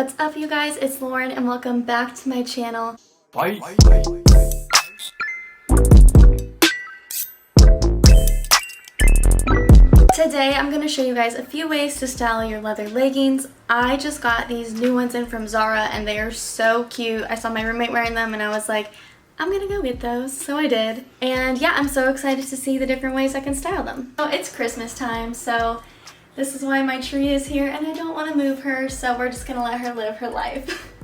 What's up, you guys? It's Lauren and welcome back to my channel. Bye. Today I'm going to show you guys a few ways to style your leather leggings. I just got these new ones in from Zara and they are so cute. I saw my roommate wearing them and I was like, I'm gonna go get those, so I did. And yeah, I'm so excited to see the different ways I can style them. So it's Christmas time, so this is why my tree is here and I don't want to move her, so we're just gonna let her live her life.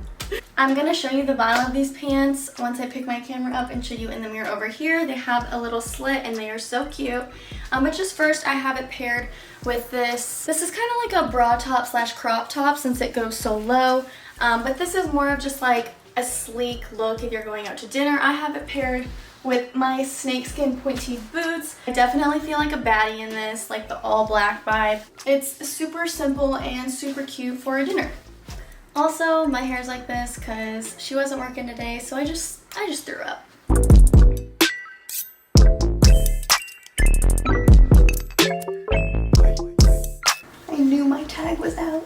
I'm gonna show you the bottom of these pants once I pick my camera up and show you in the mirror over here. They have a little slit and they are so cute. But just first I have it paired with this. This is kind of like a bra top slash crop top since it goes so low. But this is more of just like a sleek look if you're going out to dinner. I have it paired with my snakeskin pointy boots. I definitely feel like a baddie in this, like the all black vibe. It's super simple and super cute for a dinner. Also, my hair's like this because she wasn't working today, so I just threw up. I knew my tag was out.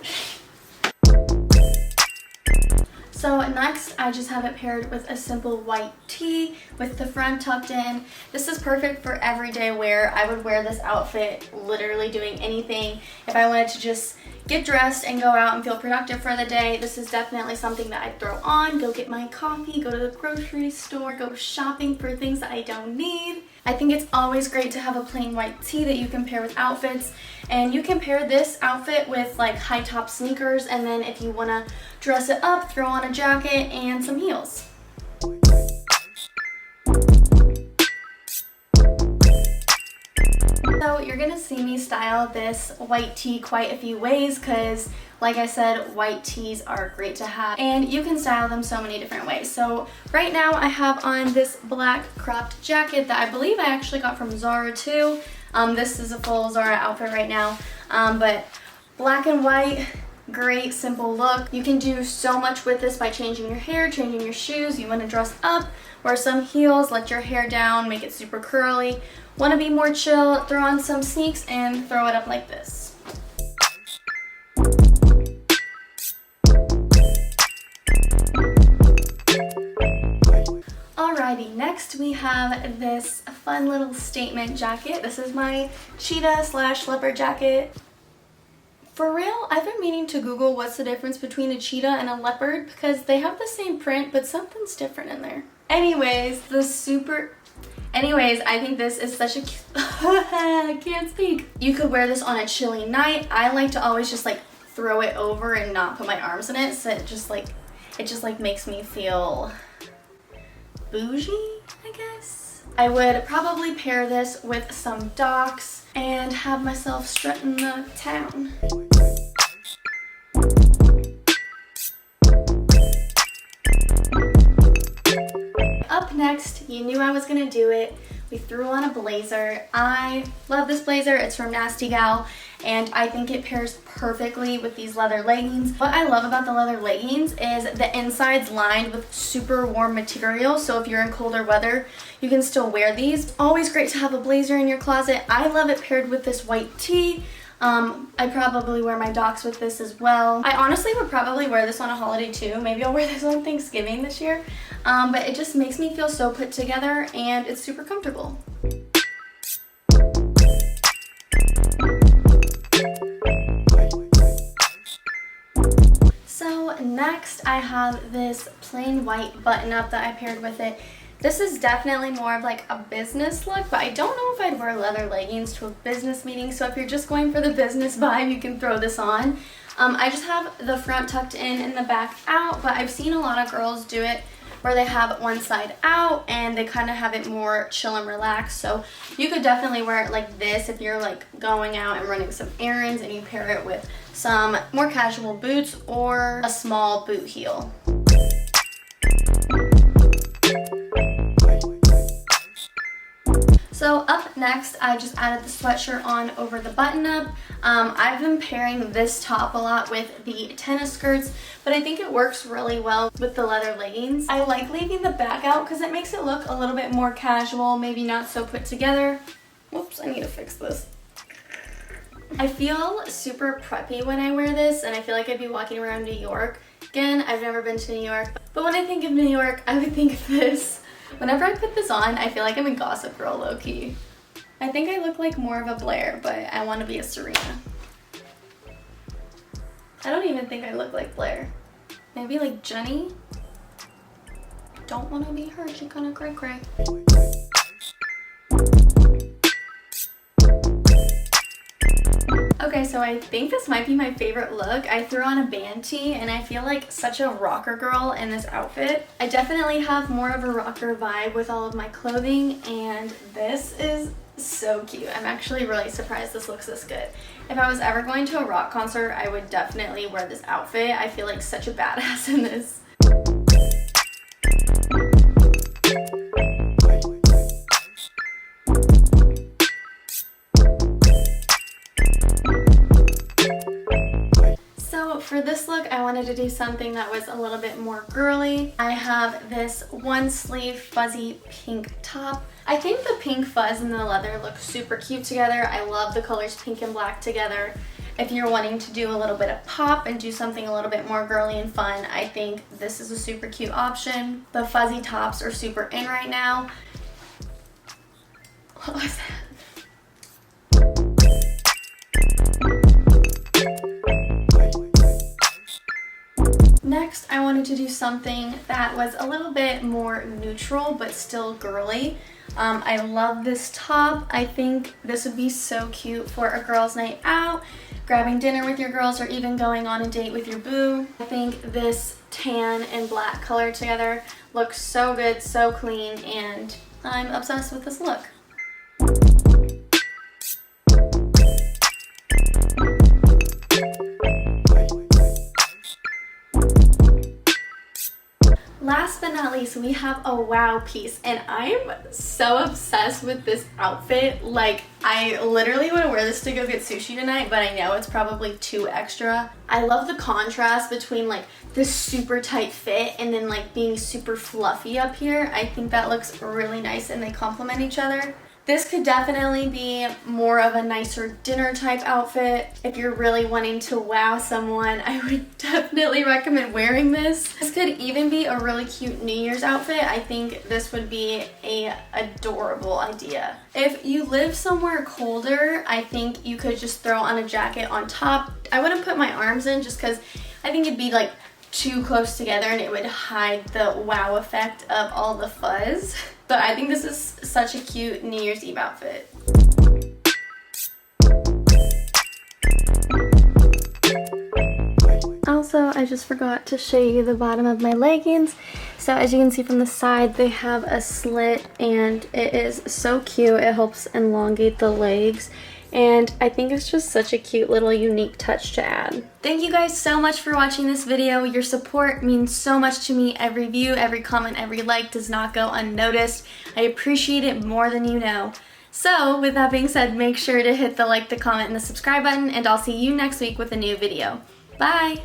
So next, I just have it paired with a simple white tee with the front tucked in. This is perfect for everyday wear. I would wear this outfit literally doing anything. If I wanted to just get dressed and go out and feel productive for the day, this is definitely something that I'd throw on, go get my coffee, go to the grocery store, go shopping for things that I don't need. I think it's always great to have a plain white tee that you can pair with outfits, and you can pair this outfit with like high top sneakers, and then if you want to dress it up, throw on a jacket and some heels. So you're gonna see me style this white tee quite a few ways because, like I said, white tees are great to have and you can style them so many different ways. So right now I have on this black cropped jacket that I believe I actually got from Zara too. This is a full Zara outfit right now, but black and white, great simple look. You can do so much with this by changing your hair, changing your shoes. You want to dress up, wear some heels, let your hair down, make it super curly. Want to be more chill, throw on some sneaks and throw it up like this. Alrighty, next we have this fun little statement jacket. This is my cheetah slash leopard jacket. For real, I've been meaning to Google what's the difference between a cheetah and a leopard because they have the same print, but something's different in there. Anyways, I think this is such a cute, I can't speak. You could wear this on a chilly night. I like to always just like throw it over and not put my arms in it, so it just makes me feel bougie, I guess. I would probably pair this with some Docs and have myself strutting the town. Up next, you knew I was gonna do it. We threw on a blazer. I love this blazer. It's from Nasty Gal, and I think it pairs perfectly with these leather leggings. What I love about the leather leggings is the inside's lined with super warm material, so if you're in colder weather, you can still wear these. Always great to have a blazer in your closet. I love it paired with this white tee. I'd probably wear my Docs with this as well. I honestly would probably wear this on a holiday too. Maybe I'll wear this on Thanksgiving this year. But it just makes me feel so put together and it's super comfortable. So next I have this plain white button up that I paired with it. This is definitely more of like a business look, but I don't know if I'd wear leather leggings to a business meeting, so if you're just going for the business vibe, you can throw this on. I just have the front tucked in and the back out, but I've seen a lot of girls do it where they have one side out and they kind of have it more chill and relaxed, so you could definitely wear it like this if you're like going out and running some errands and you pair it with some more casual boots or a small boot heel. So up next, I just added the sweatshirt on over the button-up. I've been pairing this top a lot with the tennis skirts, but I think it works really well with the leather leggings. I like leaving the back out because it makes it look a little bit more casual, maybe not so put together. Whoops, I need to fix this. I feel super preppy when I wear this, and I feel like I'd be walking around New York. Again, I've never been to New York, but when I think of New York, I would think of this. Whenever I put this on, I feel like I'm a Gossip Girl low-key. I think I look like more of a Blair, but I want to be a Serena. I don't even think I look like Blair. Maybe like Jenny? Don't want to be her, she kind of cray-cray. Okay, so I think this might be my favorite look. I threw on a Bantee and I feel like such a rocker girl in this outfit. I definitely have more of a rocker vibe with all of my clothing, and this is so cute. I'm actually really surprised this looks this good. If I was ever going to a rock concert, I would definitely wear this outfit. I feel like such a badass in this. So for this look, I wanted to do something that was a little bit more girly. I have this one sleeve fuzzy pink top. I think the pink fuzz and the leather look super cute together. I love the colors pink and black together. If you're wanting to do a little bit of pop and do something a little bit more girly and fun, I think this is a super cute option. The fuzzy tops are super in right now. What was that? Next, I wanted to do something that was a little bit more neutral but still girly. I love this top. I think this would be so cute for a girls' night out, grabbing dinner with your girls, or even going on a date with your boo. I think this tan and black color together looks so good, so clean, and I'm obsessed with this look. Last but not least, we have a wow piece, and I'm so obsessed with this outfit. Like, I literally want to wear this to go get sushi tonight, but I know it's probably too extra. I love the contrast between like this super tight fit and then like being super fluffy up here. I think that looks really nice and they complement each other. This could definitely be more of a nicer dinner type outfit. If you're really wanting to wow someone, I would definitely recommend wearing this. This could even be a really cute New Year's outfit. I think this would be an adorable idea. If you live somewhere colder, I think you could just throw on a jacket on top. I wouldn't put my arms in just because I think it'd be like too close together and it would hide the wow effect of all the fuzz. But I think this is such a cute New Year's Eve outfit. Also, I just forgot to show you the bottom of my leggings. So as you can see from the side, they have a slit and it is so cute. It helps elongate the legs. And I think it's just such a cute little unique touch to add. Thank you guys so much for watching this video. Your support means so much to me. Every view, every comment, every like does not go unnoticed. I appreciate it more than you know. So with that being said, make sure to hit the like, the comment, and the subscribe button, and I'll see you next week with a new video. Bye!